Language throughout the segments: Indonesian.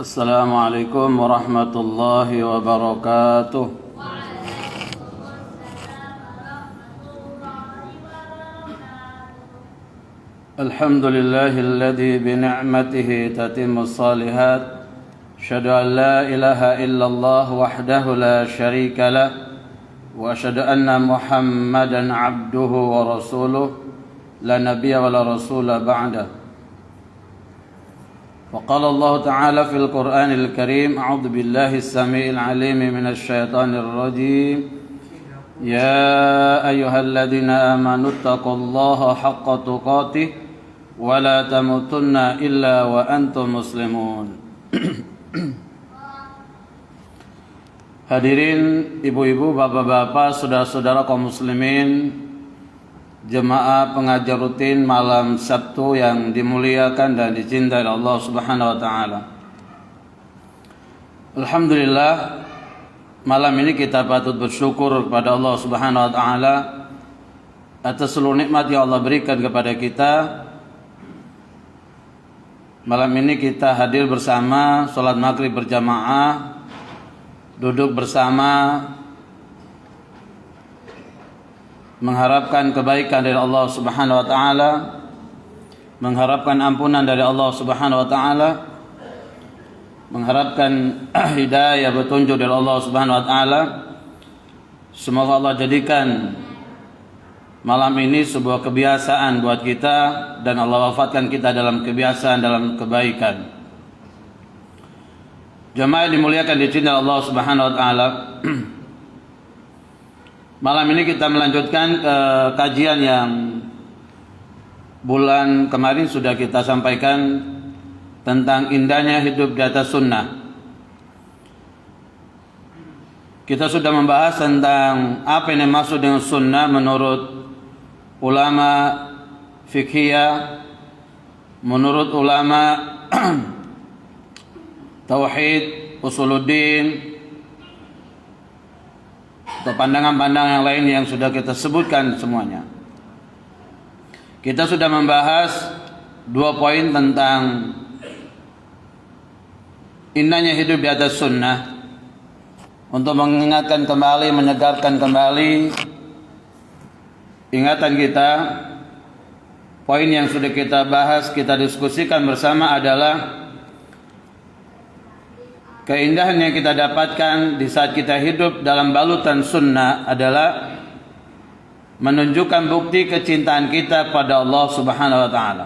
السلام عليكم ورحمة الله وبركاته. الحمد لله الذي بنعمته تتم الصالحات. أشهد أن لا إله إلا الله وحده لا شريك له، وأشهد أن محمدا عبده ورسوله لا نبي ولا رسول بعده. وقال الله تعالى في القرآن الكريم: أعوذ بالله السميع العليم من الشيطان الرجيم. يا أيها الذين آمنوا اتقوا الله حق تقاته ولا تموتن إلا وأنتم مسلمون. Hadirin ibu-ibu, bapak-bapak, saudara-saudara kaum muslimin, jemaah pengajar rutin malam Sabtu yang dimuliakan dan dicintai Allah Subhanahu wa taala. Alhamdulillah, malam ini kita patut bersyukur kepada Allah Subhanahu wa taala atas seluruh nikmat yang Allah berikan kepada kita. Malam ini kita hadir bersama, salat maghrib berjamaah, duduk bersama, mengharapkan kebaikan dari Allah Subhanahu wa taala, mengharapkan ampunan dari Allah Subhanahu wa taala, mengharapkan hidayah petunjuk dari Allah Subhanahu wa taala. Semoga Allah jadikan malam ini sebuah kebiasaan buat kita dan Allah wafatkan kita dalam kebiasaan, dalam kebaikan. Jemaah dimuliakan dicintai Allah Subhanahu wa taala. Malam ini kita melanjutkan kajian yang bulan kemarin sudah kita sampaikan tentang indahnya hidup di atas sunnah. Kita sudah membahas tentang apa yang dimaksud dengan sunnah menurut ulama fiqhiyah, menurut ulama tauhid, usuluddin, atau pandangan-pandangan yang lain yang sudah kita sebutkan semuanya. Kita sudah membahas 2 poin tentang indahnya hidup di atas sunnah, untuk mengingatkan kembali, menyegarkan kembali ingatan kita. Poin yang sudah kita bahas, kita diskusikan bersama adalah keindahan yang kita dapatkan di saat kita hidup dalam balutan sunnah adalah menunjukkan bukti kecintaan kita pada Allah Subhanahu wa taala.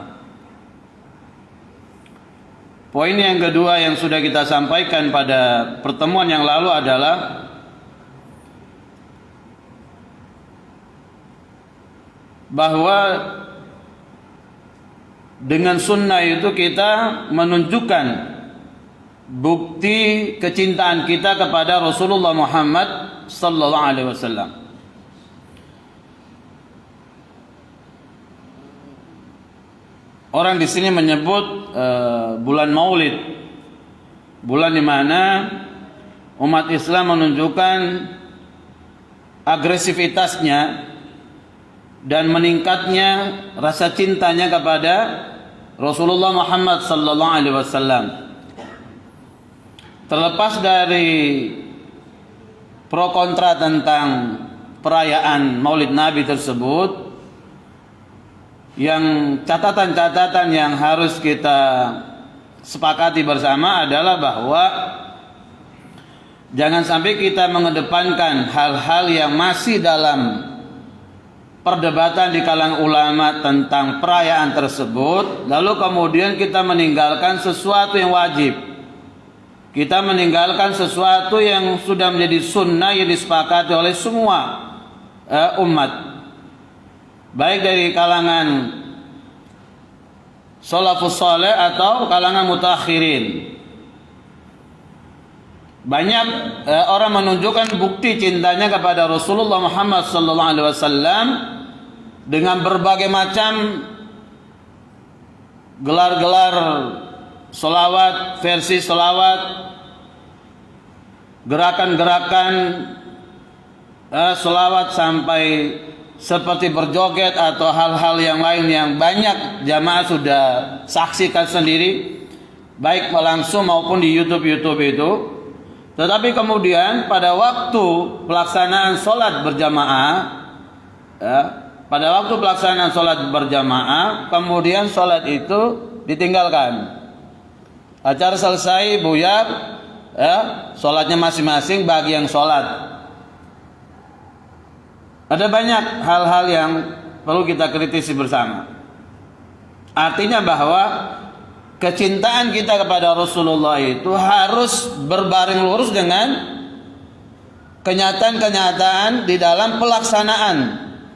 Poin yang kedua yang sudah kita sampaikan pada pertemuan yang lalu adalah bahwa dengan sunnah itu kita menunjukkan bukti kecintaan kita kepada Rasulullah Muhammad sallallahu alaihi wasallam. Orang di sini menyebut bulan Maulid, bulan di mana umat Islam menunjukkan agresivitasnya dan meningkatnya rasa cintanya kepada Rasulullah Muhammad sallallahu alaihi wasallam. Terlepas dari pro kontra tentang perayaan Maulid Nabi tersebut, yang catatan-catatan yang harus kita sepakati bersama adalah bahwa jangan sampai kita mengedepankan hal-hal yang masih dalam perdebatan di kalangan ulama tentang perayaan tersebut, lalu kemudian kita meninggalkan sesuatu yang wajib. Kita meninggalkan sesuatu yang sudah menjadi sunnah yang disepakati oleh semua umat, baik dari kalangan salafus saleh atau kalangan mutakhirin. Banyak orang menunjukkan bukti cintanya kepada Rasulullah Muhammad sallallahu alaihi wasallam dengan berbagai macam gelar-gelar selawat, versi selawat, gerakan-gerakan selawat sampai seperti berjoget atau hal-hal yang lain yang banyak jamaah sudah saksikan sendiri. baik langsung maupun di YouTube itu. Tetapi kemudian pada waktu pelaksanaan sholat berjamaah, ya, pada waktu pelaksanaan sholat berjamaah, kemudian sholat itu ditinggalkan. Acara selesai, buyar, ya, sholatnya masing-masing bagi yang sholat. Ada banyak hal-hal yang perlu kita kritisi bersama. Artinya bahwa kecintaan kita kepada Rasulullah itu harus berbaring lurus dengan kenyataan-kenyataan di dalam pelaksanaan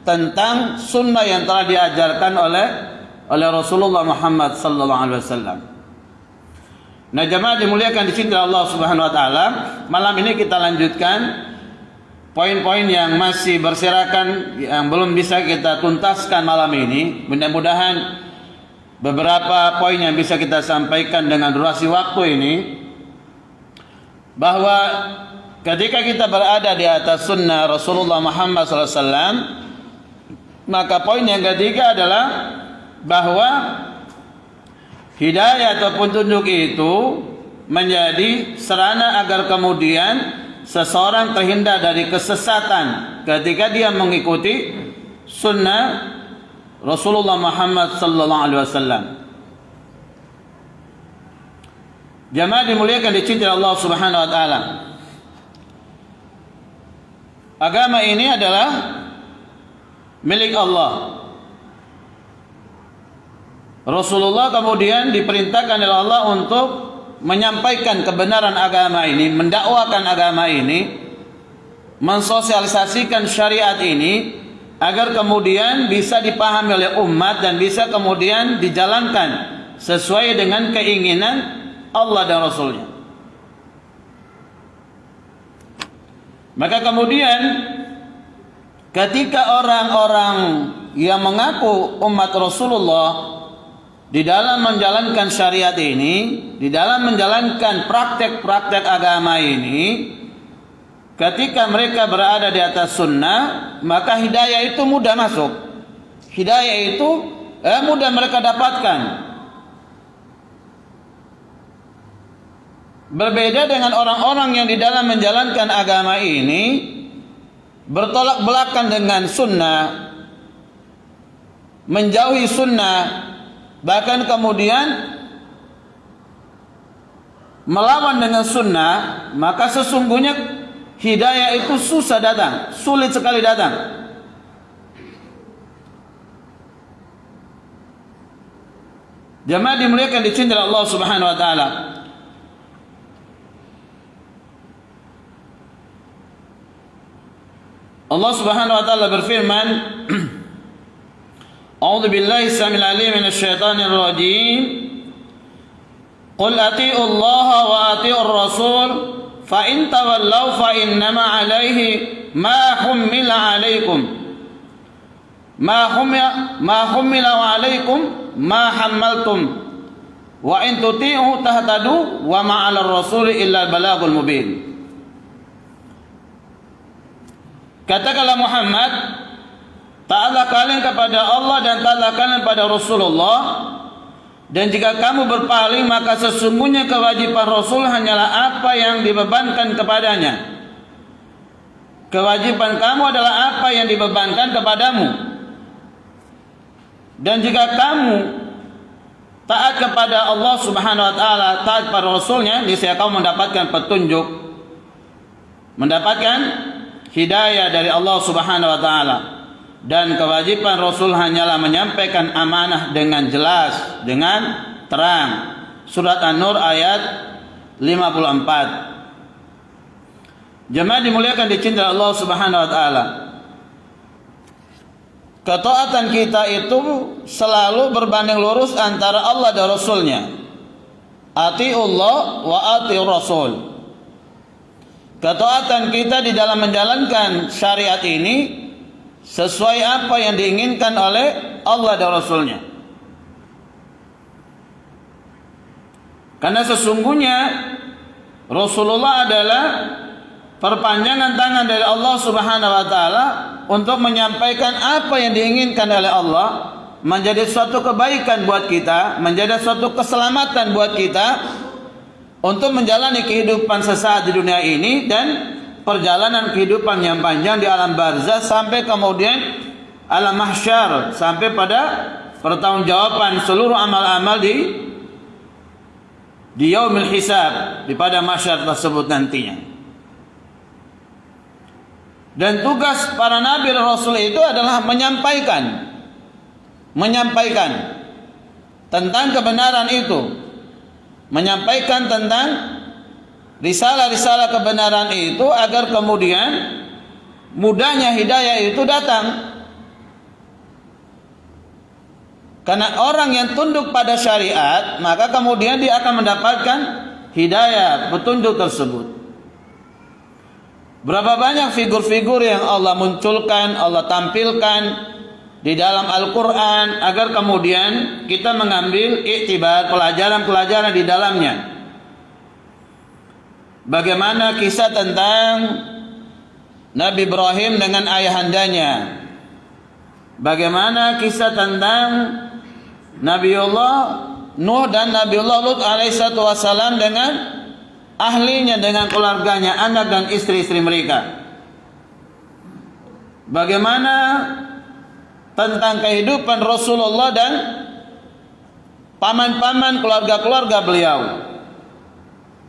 tentang sunnah yang telah diajarkan oleh Rasulullah Muhammad sallallahu alaihi wasallam. Nah, jemaah dimuliakan di sini Allah Subhanahu wa taala, malam ini kita lanjutkan poin-poin yang masih berserakan yang belum bisa kita tuntaskan malam ini. Mudah-mudahan beberapa poin yang bisa kita sampaikan dengan durasi waktu ini, bahwa ketika kita berada di atas sunnah Rasulullah Muhammad SAW, maka poin yang ketiga adalah bahwa hidayah atau petunjuk itu menjadi sarana agar kemudian seseorang terhindar dari kesesatan ketika dia mengikuti sunnah Rasulullah Muhammad sallallahu alaihi wasallam. Jamaah dimuliakan dicintai Allah Subhanahu wa taala. Agama ini adalah milik Allah. Rasulullah kemudian diperintahkan oleh Allah untuk menyampaikan kebenaran agama ini, mendakwakan agama ini, mensosialisasikan syariat ini agar kemudian bisa dipahami oleh umat dan bisa kemudian dijalankan sesuai dengan keinginan Allah dan Rasulnya. Maka kemudian ketika orang-orang yang mengaku umat Rasulullah di dalam menjalankan syariat ini, di dalam menjalankan praktek-praktek agama ini, ketika mereka berada di atas sunnah, maka hidayah itu mudah masuk. Hidayah itu mudah mereka dapatkan. Berbeda dengan orang-orang yang di dalam menjalankan agama ini bertolak belakang dengan sunnah, menjauhi sunnah, bahkan kemudian melawan dengan sunnah, maka sesungguhnya hidayah itu susah datang, sulit sekali datang. Jemaah dimuliakan dicintai Allah Subhanahu wa taala. Allah Subhanahu wa taala berfirman, A'udzu billahi samil alim minasyaitonir rajim. Qul atii'u Allah wa atii'ur rasul fa in tawallaw fa innama 'alaihi ma hummila 'alaikum ma hummila 'alaikum ma hammaltum wa in tuti'u tahtadu wa ma 'alar rasul illa al-balagul mubin. Katakanlah Muhammad, taatlah kalian kepada Allah dan taatlah kalian pada Rasulullah, dan jika kamu berpaling maka sesungguhnya kewajiban Rasul hanyalah apa yang dibebankan kepadanya. Kewajiban kamu adalah apa yang dibebankan kepadamu. Dan jika kamu taat kepada Allah Subhanahu wa taala, taat pada Rasulnya, niscaya kamu mendapatkan petunjuk, mendapatkan hidayah dari Allah Subhanahu wa taala. Dan kewajiban Rasul hanyalah menyampaikan amanah dengan jelas, dengan terang. Surat An-Nur ayat 54. Jemaah dimuliakan dicintai Allah Subhanahu wa taala. Ketaatan kita itu selalu berbanding lurus antara Allah dan Rasulnya. Atiullah wa atiur Rasul. Ketaatan kita di dalam menjalankan syariat ini sesuai apa yang diinginkan oleh Allah dan Rasulnya. Karena sesungguhnya Rasulullah adalah perpanjangan tangan dari Allah Subhanahu wa taala untuk menyampaikan apa yang diinginkan oleh Allah menjadi suatu kebaikan buat kita, menjadi suatu keselamatan buat kita untuk menjalani kehidupan sesaat di dunia ini dan perjalanan kehidupan yang panjang di alam barzah sampai kemudian alam mahsyar, sampai pada pertanggungjawaban seluruh amal-amal di yaumil hisab, di pada mahsyar tersebut nantinya. Dan tugas para nabi dan rasul itu adalah menyampaikan tentang kebenaran itu, menyampaikan tentang risalah-risalah kebenaran itu agar kemudian mudahnya hidayah itu datang. Karena orang yang tunduk pada syariat, maka kemudian dia akan mendapatkan hidayah, petunjuk tersebut. Berapa banyak figur-figur yang Allah munculkan, Allah tampilkan di dalam Al-Quran agar kemudian kita mengambil iktibar, pelajaran-pelajaran di dalamnya. Bagaimana kisah tentang Nabi Ibrahim dengan ayahandanya, bagaimana kisah tentang Nabiullah Nuh dan Nabiullah Lut alaihissalatu wassalam dengan ahlinya, dengan keluarganya, anak dan istri-istri mereka. Bagaimana tentang kehidupan Rasulullah dan paman-paman keluarga-keluarga beliau,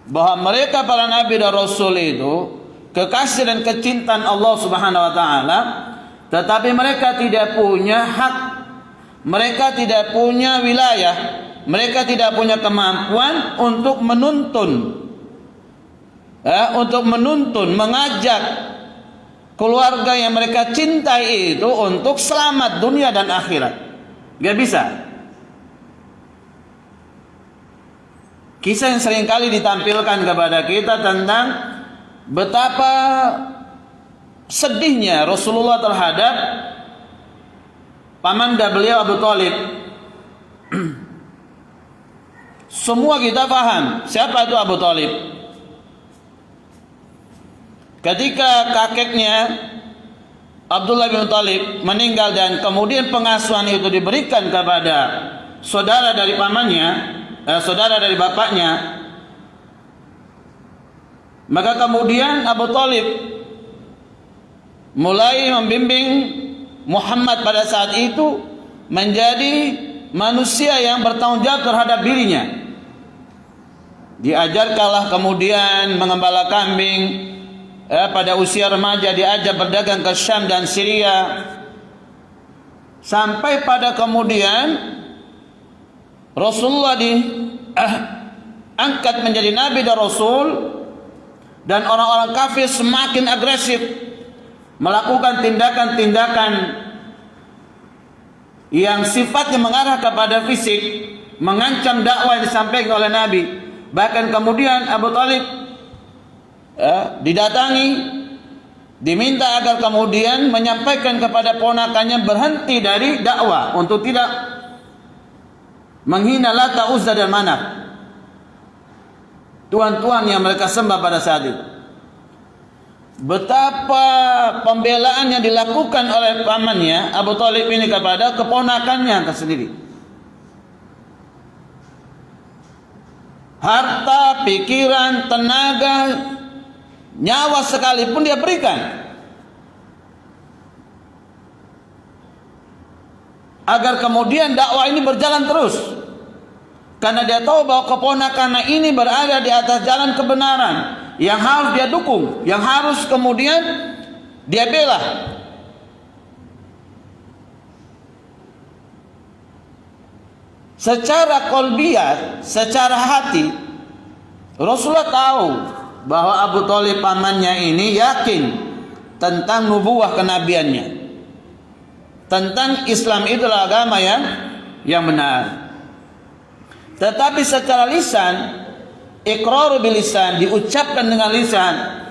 bahwa mereka para nabi dan rasul itu kekasih dan kecintaan Allah Subhanahu wa taala, tetapi mereka tidak punya hak, mereka tidak punya wilayah, mereka tidak punya kemampuan untuk menuntun, mengajak keluarga yang mereka cintai itu untuk selamat dunia dan akhirat. Gak bisa. Kisah yang seringkali ditampilkan kepada kita tentang betapa sedihnya Rasulullah terhadap pamanda beliau Abu Thalib. Semua kita paham siapa itu Abu Thalib. Ketika kakeknya Abdullah bin Thalib meninggal dan kemudian pengasuhan itu diberikan kepada saudara dari pamannya, saudara dari bapaknya, maka kemudian Abu Thalib mulai membimbing Muhammad pada saat itu menjadi manusia yang bertanggung jawab terhadap dirinya. Diajarkanlah kemudian mengembala kambing, pada usia remaja diajak berdagang ke Syam dan Syria, sampai pada kemudian Rasulullah diangkat menjadi nabi dan rasul, dan orang-orang kafir semakin agresif melakukan tindakan-tindakan yang sifatnya mengarah kepada fisik, mengancam dakwah yang disampaikan oleh Nabi. Bahkan kemudian Abu Thalib didatangi, diminta agar kemudian menyampaikan kepada ponakannya berhenti dari dakwah untuk tidak menghina Lata, Uzza dan Manat, tuhan-tuhan yang mereka sembah pada saat itu. Betapa pembelaan yang dilakukan oleh pamannya Abu Thalib ini kepada keponakannya tersendiri. Harta, pikiran, tenaga, nyawa sekalipun dia berikan agar kemudian dakwah ini berjalan terus, karena dia tahu bahwa keponakannya ini berada di atas jalan kebenaran yang harus dia dukung, yang harus kemudian dia bela. Secara qalbiyah, secara hati, Rasulullah tahu bahwa Abu Thalib pamannya ini yakin tentang nubuwah kenabiannya, tentang Islam itu adalah agama yang benar. Tetapi secara lisan, iqrar bil lisan, diucapkan dengan lisan,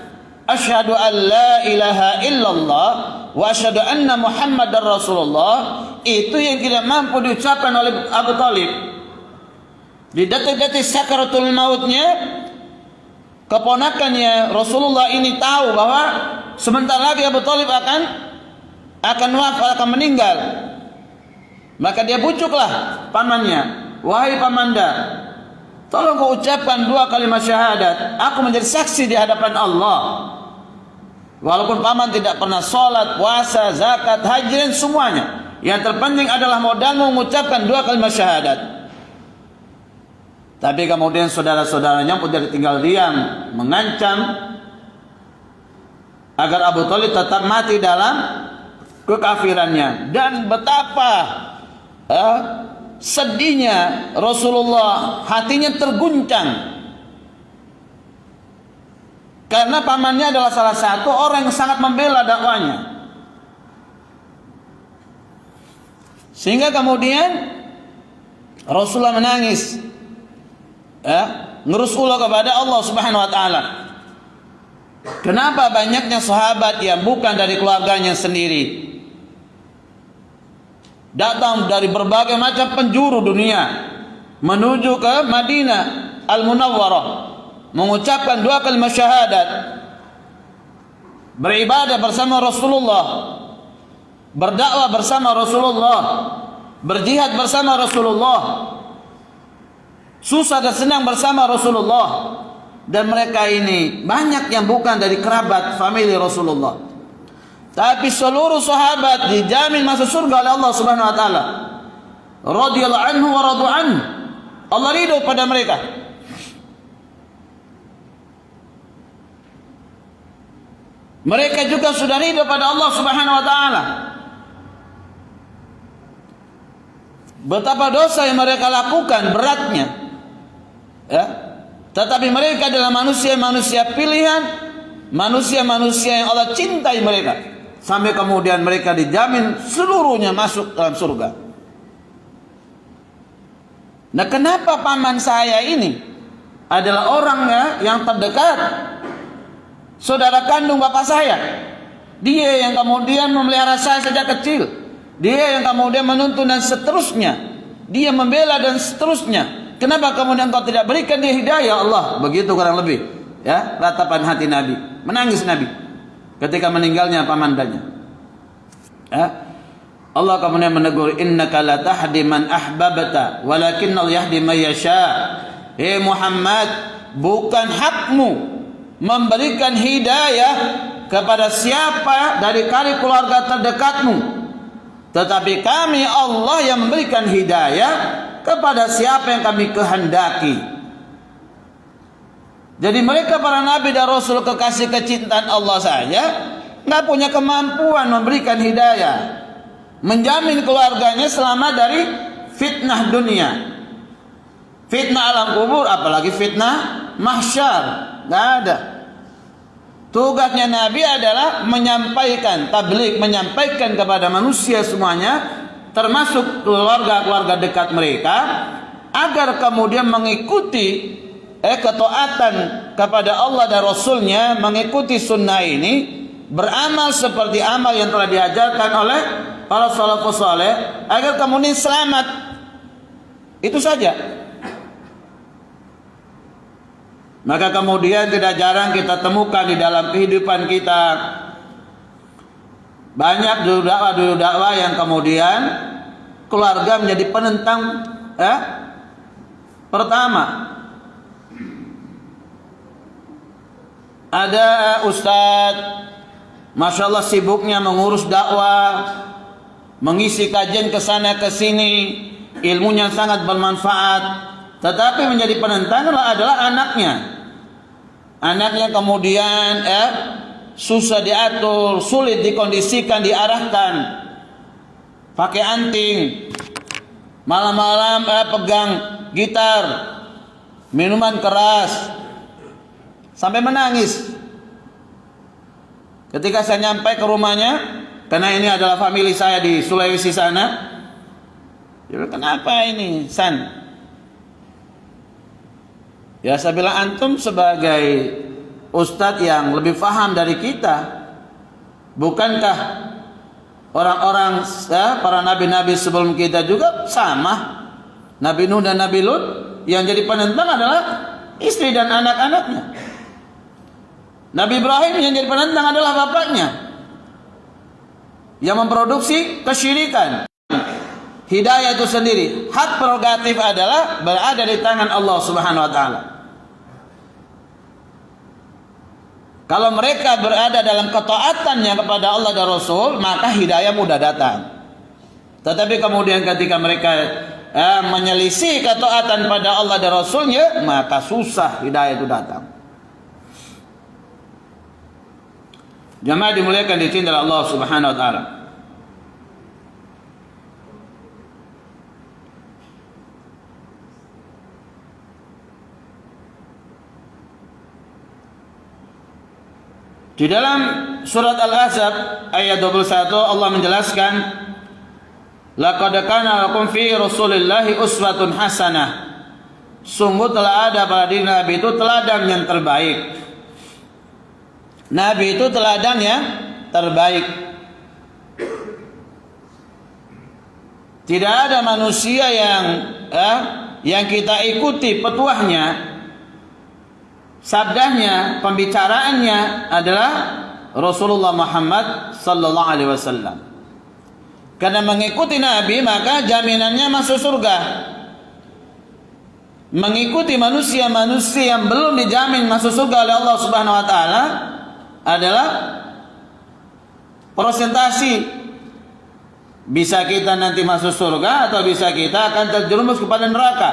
asyhadu an la ilaha illallah wa asyhadu anna Muhammadar Rasulullah, itu yang tidak mampu diucapkan oleh Abu Thalib. Di detik-detik sakaratul mautnya, keponakannya Rasulullah ini tahu bahwa sebentar lagi Abu Thalib akan wafat, akan meninggal. Maka dia bujuklah pamannya, wahai pamanda, tolong kau ucapkan 2 kalimat syahadat, aku menjadi saksi di hadapan Allah. Walaupun paman tidak pernah sholat, puasa, zakat, haji dan semuanya, yang terpenting adalah modalmu mengucapkan 2 kalimat syahadat. Tapi kemudian saudara-saudaranya pun tidak tinggal diam, mengancam agar Abu Thalib tetap mati dalam kekafirannya. Dan betapa sedihnya Rasulullah, hatinya terguncang karena pamannya adalah salah satu orang yang sangat membela dakwanya. Sehingga kemudian Rasulullah menangis, ngerus ulah kepada Allah Subhanahu wa taala. Kenapa banyaknya sahabat yang bukan dari keluarganya sendiri datang dari berbagai macam penjuru dunia menuju ke Madinah Al-Munawwarah, mengucapkan 2 kalimat syahadat, beribadah bersama Rasulullah, berdakwah bersama Rasulullah, berjihad bersama Rasulullah, susah dan senang bersama Rasulullah. Dan mereka ini banyak yang bukan dari kerabat famili Rasulullah, tapi seluruh sahabat dijamin masuk surga oleh Allah Subhanahu wa taala. Radhiyallahu anhu wa radu anhu. Allah ridho pada mereka. Mereka juga sudah ridho pada Allah Subhanahu wa taala. Betapa dosa yang mereka lakukan beratnya, tetapi mereka adalah manusia-manusia pilihan, manusia-manusia yang Allah cintai mereka, sampai kemudian mereka dijamin seluruhnya masuk dalam surga. Nah, kenapa paman saya ini adalah orangnya yang terdekat, saudara kandung bapak saya? Dia yang kemudian memelihara saya sejak kecil, dia yang kemudian menuntun dan seterusnya, dia membela dan seterusnya. Kenapa kemudian kau tidak berikan dia hidayah Allah? Begitu kurang lebih, ratapan hati Nabi. Menangis Nabi ketika meninggalnya pamandanya. Allah kemudian menegur, innaka la tahdi man ahbabta walakinnal yahdi may yasha. Hei Muhammad, bukan hakmu memberikan hidayah kepada siapa dari keluarga terdekatmu, tetapi kami Allah yang memberikan hidayah kepada siapa yang kami kehendaki. Jadi mereka para nabi dan rasul kekasih kecintaan Allah saja nggak punya kemampuan memberikan hidayah, menjamin keluarganya selamat dari fitnah dunia, fitnah alam kubur, apalagi fitnah mahsyar. Nggak ada. Tugasnya Nabi adalah menyampaikan tabligh, menyampaikan kepada manusia semuanya, termasuk keluarga-keluarga dekat mereka, agar kemudian mengikuti ketaatan kepada Allah dan Rasulnya, mengikuti sunnah ini, beramal seperti amal yang telah diajarkan oleh para salafus saleh, agar kemudian selamat. Itu saja. Maka kemudian tidak jarang kita temukan di dalam kehidupan kita banyak juru dakwah yang kemudian keluarga menjadi penentang pertama. Ada ustadz, masya Allah sibuknya mengurus dakwah, mengisi kajian ke sana ke sini, ilmunya sangat bermanfaat, tetapi menjadi penentang adalah anaknya. Anaknya kemudian susah diatur, sulit dikondisikan, diarahkan, pakai anting, malam-malam pegang gitar, minuman keras, sampai menangis. Ketika saya nyampe ke rumahnya, karena ini adalah famili saya di Sulawesi sana, dia bilang, kenapa ini, San? Ya saya bilang, antum sebagai ustadz yang lebih faham dari kita, bukankah orang-orang para nabi-nabi sebelum kita juga sama? Nabi Nuh dan Nabi Lut yang jadi penentang adalah istri dan anak-anaknya. Nabi Ibrahim yang jadi penentang adalah bapaknya yang memproduksi kesyirikan. hidayah itu sendiri, hak prerogatif adalah berada di tangan Allah Subhanahu wa taala. Kalau mereka berada dalam ketaatannya kepada Allah dan Rasul, maka hidayah mudah datang. Tetapi kemudian ketika mereka menyelisih ketaatan pada Allah dan Rasulnya, maka susah hidayah itu datang. Jamaah dimuliakan dicintai Allah Subhanahu wa taala. Di dalam surat Al-Ahzab ayat 21 Allah menjelaskan, laqad kana lakum fi Rasulillahi uswatun hasanah. Sungguh telah ada pada diri Nabi itu teladan yang terbaik. Nabi itu teladan yang terbaik. Tidak ada manusia yang kita ikuti petuahnya, sabdanya, pembicaraannya adalah Rasulullah Muhammad sallallahu alaihi wasallam. Karena mengikuti Nabi maka jaminannya masuk surga. Mengikuti manusia-manusia yang belum dijamin masuk surga oleh Allah Subhanahu wa taala adalah presentasi. Bisa kita nanti masuk surga atau bisa kita akan terjerumus kepada neraka.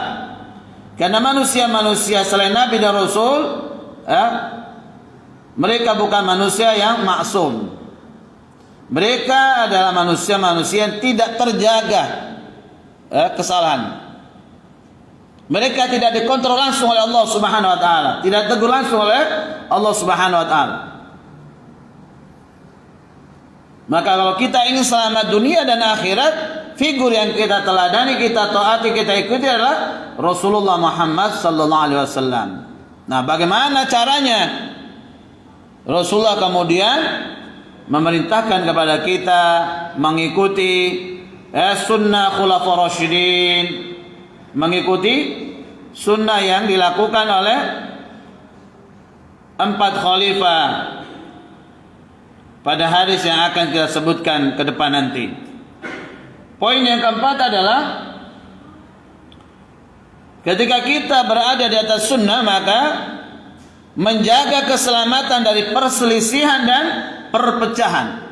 Karena manusia-manusia selain Nabi dan Rasul, mereka bukan manusia yang maksum. Mereka adalah manusia-manusia yang tidak terjaga kesalahan. Mereka tidak dikontrol langsung oleh Allah Subhanahu wa taala, tidak tegur langsung oleh Allah Subhanahu wa taala. Maka kalau kita ingin selamat dunia dan akhirat, figur yang kita teladani, kita taati, kita ikuti adalah Rasulullah Muhammad sallallahu alaihi wasallam. Nah, bagaimana caranya? Rasulullah kemudian memerintahkan kepada kita mengikuti sunnah khulafaur rasyidin, mengikuti sunnah yang dilakukan oleh 4 khalifah pada hadis yang akan kita sebutkan ke depan nanti. Poin yang keempat adalah ketika kita berada di atas sunnah, maka menjaga keselamatan dari perselisihan dan perpecahan.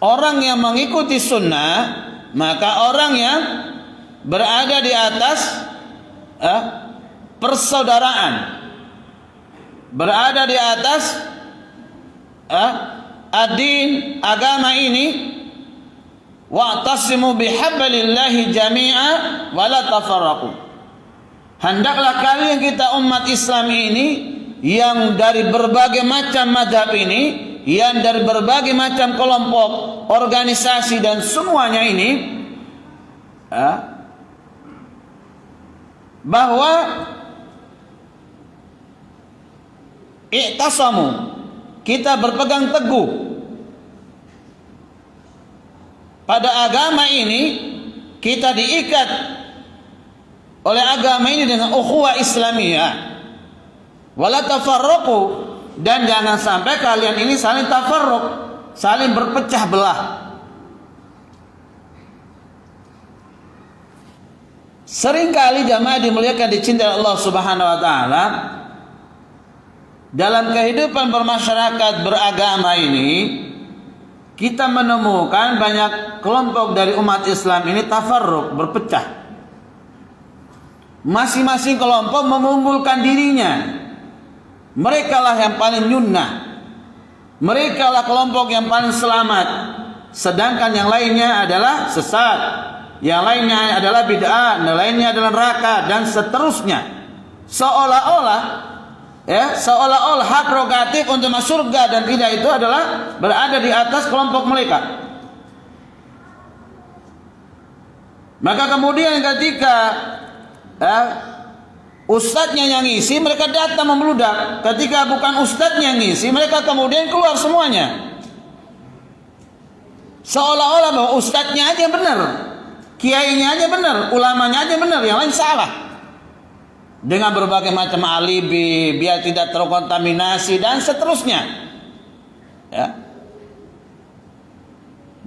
Orang yang mengikuti sunnah, maka orang yang berada di atas persaudaraan, berada di atas ad-din, agama ini, wa'tasimu bihablillahi jami'a wa la tafarraqu. Hendaklah kalian, kita umat Islam ini yang dari berbagai macam mazhab ini, yang dari berbagai macam kelompok, organisasi dan semuanya ini, bahwa i'tasamu, kita berpegang teguh pada agama ini, kita diikat oleh agama ini dengan ukhuwah Islamiyah. Wala tafarraqu, dan jangan sampai kalian ini saling tafarruq, saling berpecah belah. Seringkali jamaah dimuliakan dicintai Allah Subhanahu wa taala, dalam kehidupan bermasyarakat beragama ini, kita menemukan banyak kelompok dari umat Islam ini tafarruq, berpecah. Masing-masing kelompok mengunggulkan dirinya. Mereka lah yang paling nyunnah. Mereka lah kelompok yang paling selamat. Sedangkan yang lainnya adalah sesat. Yang lainnya adalah bid'ah, yang lainnya adalah neraka, dan seterusnya. Seolah-olah hak prerogatif untuk masuk surga dan tidak itu adalah berada di atas kelompok mereka. Maka kemudian ketika ustadznya yang ngisi, mereka datang membludak. Ketika bukan ustadznya yang ngisi, mereka kemudian keluar semuanya. Seolah-olah bahwa ustadznya aja benar, kiainya aja benar, ulamanya aja benar, yang lain salah. Dengan berbagai macam alibi, biar tidak terkontaminasi dan seterusnya. Ya.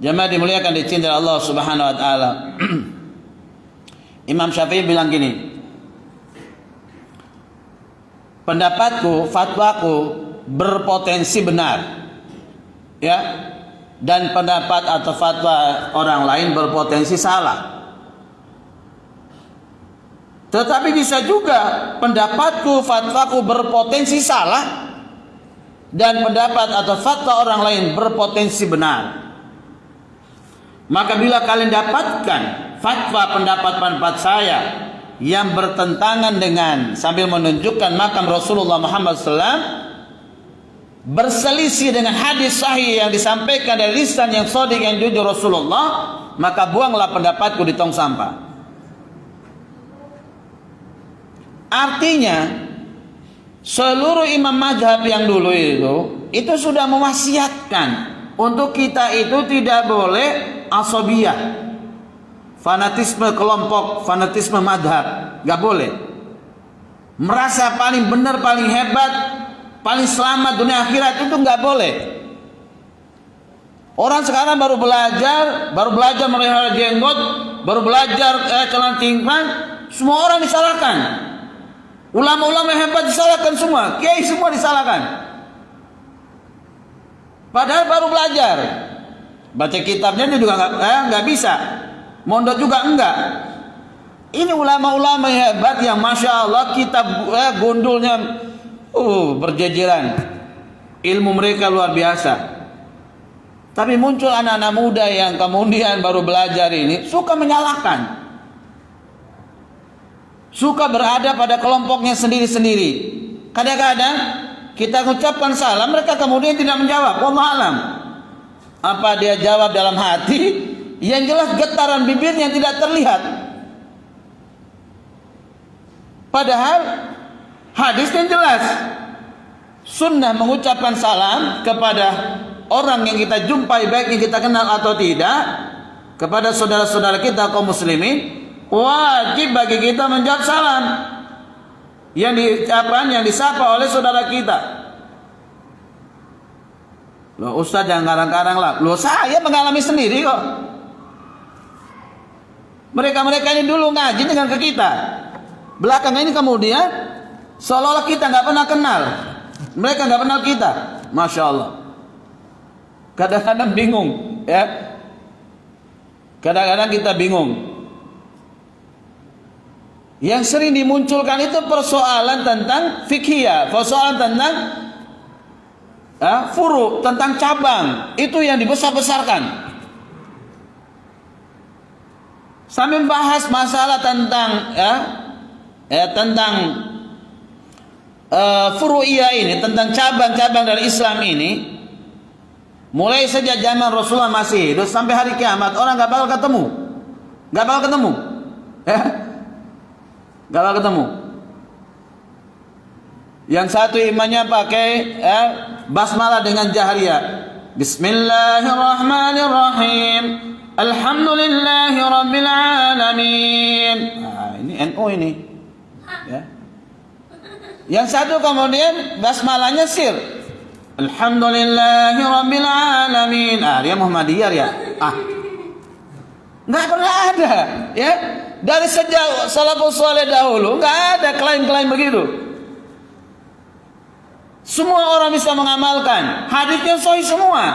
Jamaah dimuliakan dicintai Allah Subhanahu wa taala. Imam Syafi'i bilang gini, pendapatku, fatwaku berpotensi benar, ya, dan pendapat atau fatwa orang lain berpotensi salah. Tetapi bisa juga pendapatku, fatwaku berpotensi salah dan pendapat atau fatwa orang lain berpotensi benar. Maka bila kalian dapatkan fatwa pendapat saya yang bertentangan dengan, sambil menunjukkan makam Rasulullah Muhammad SAW, berselisih dengan hadis sahih yang disampaikan dari lisan yang shadiq yang jujur Rasulullah, maka buanglah pendapatku di tong sampah. Artinya seluruh imam mazhab yang dulu itu sudah mewasiatkan untuk kita itu tidak boleh asabiyah, fanatisme kelompok, fanatisme mazhab, nggak boleh. Merasa paling benar, paling hebat, paling selamat dunia akhirat, itu nggak boleh. Orang sekarang baru belajar melihara jenggot, baru belajar celana tingkang, semua orang disalahkan. Ulama-ulama yang hebat disalahkan semua, kiai semua disalahkan. Padahal baru belajar, baca kitabnya juga nggak bisa, mondok juga enggak. Ini ulama-ulama yang hebat yang masya Allah kitab gondolnya berjejeran, ilmu mereka luar biasa. Tapi muncul anak-anak muda yang kemudian baru belajar ini suka menyalahkan, suka berada pada kelompoknya sendiri-sendiri. Kadang-kadang kita ucapkan salam, mereka kemudian tidak menjawab. Wallahu alam. Apa dia jawab dalam hati? Yang jelas getaran bibirnya tidak terlihat. Padahal hadisnya jelas. Sunnah mengucapkan salam kepada orang yang kita jumpai, baik yang kita kenal atau tidak, kepada saudara-saudara kita kaum muslimin, wajib bagi kita menjawab salam yang disapa oleh saudara kita. Loh Ustaz jangan karang-karang lah. Loh saya mengalami sendiri kok. Mereka-mereka ini dulu ngaji dengan ke kita, belakangan ini kemudian seolah-olah kita nggak pernah kenal, mereka nggak kenal kita. Masya Allah. Kadang-kadang bingung, ya. Kadang-kadang kita bingung. Yang sering dimunculkan itu persoalan tentang fikih, persoalan tentang furu, tentang cabang, itu yang dibesar-besarkan. Sambil bahas masalah tentang tentang furu'iyah ini, tentang cabang-cabang dari Islam ini, mulai sejak zaman Rasulullah masih hidup sampai hari kiamat, orang nggak bakal ketemu, ya. Gak bakal ketemu. Yang satu imannya pakai basmalah dengan jahriyah. Bismillahirrahmanirrahim. Alhamdulillahirabbil alamin. Nah, ini NU ini. Ya. Yang satu kemudian basmalahnya sir. Alhamdulillahirabbil alamin. Dia Muhammadiyah ya. Nggak pernah ada, ya. Dari sejak salafus saleh dahulu nggak ada klaim-klaim begitu. Semua orang bisa mengamalkan, hadisnya sahih semua.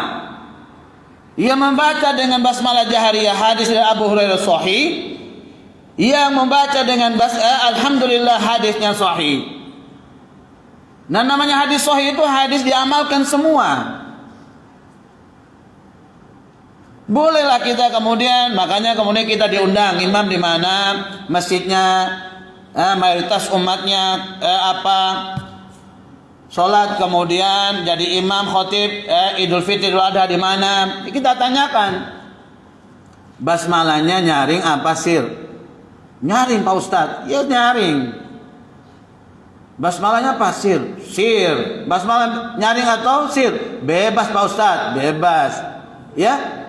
Ia membaca dengan basmalah jahriyah, hadis dari Abu Hurairah sahih. Ia membaca dengan alhamdulillah, hadisnya sahih. Nah, namanya hadis sahih itu hadis diamalkan semua. Bolehlah kita kemudian, makanya kemudian kita diundang, imam di mana, masjidnya, mayoritas umatnya sholat, kemudian jadi imam khotib Idul Fitri Idul Adha di mana, kita tanyakan basmalahnya nyaring apa sir? Nyaring Pak Ustadz, ya nyaring. Basmalahnya apa sir? Sir. Basmalah nyaring atau sir? Bebas Pak Ustadz, bebas, ya.